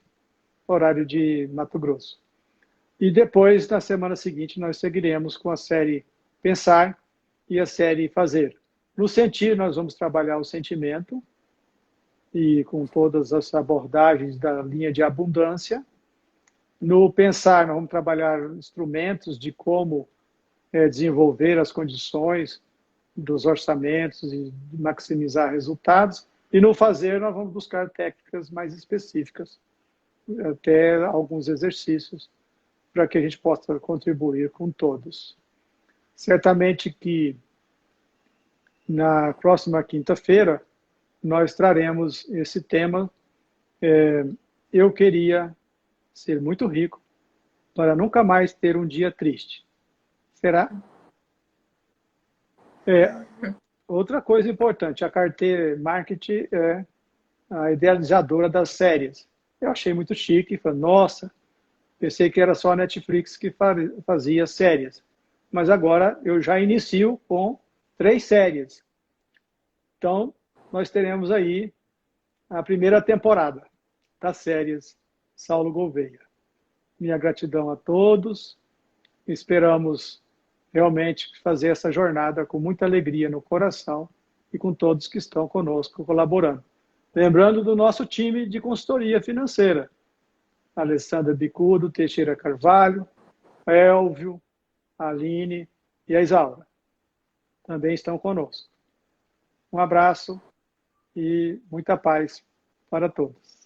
horário de Mato Grosso. E depois, na semana seguinte, nós seguiremos com a série Pensar e a série Fazer. No Sentir, nós vamos trabalhar o sentimento, e com todas as abordagens da linha de abundância. No Pensar, nós vamos trabalhar instrumentos de como desenvolver as condições dos orçamentos e maximizar resultados. E no Fazer, nós vamos buscar técnicas mais específicas, até alguns exercícios, para que a gente possa contribuir com todos. Certamente que na próxima quinta-feira nós traremos esse tema. Eu queria ser muito rico para nunca mais ter um dia triste. Será? Outra coisa importante, a Carter Market é a idealizadora das séries. Eu achei muito chique, falei, nossa, pensei que era só a Netflix que fazia séries. Mas agora eu já inicio com 3 séries. Então, nós teremos aí a primeira temporada das séries Saulo Gouveia. Minha gratidão a todos. Esperamos realmente fazer essa jornada com muita alegria no coração e com todos que estão conosco colaborando. Lembrando do nosso time de consultoria financeira. Alessandra Bicudo, Teixeira Carvalho, Elvio, Aline e a Isaura. Também estão conosco. Um abraço e muita paz para todos.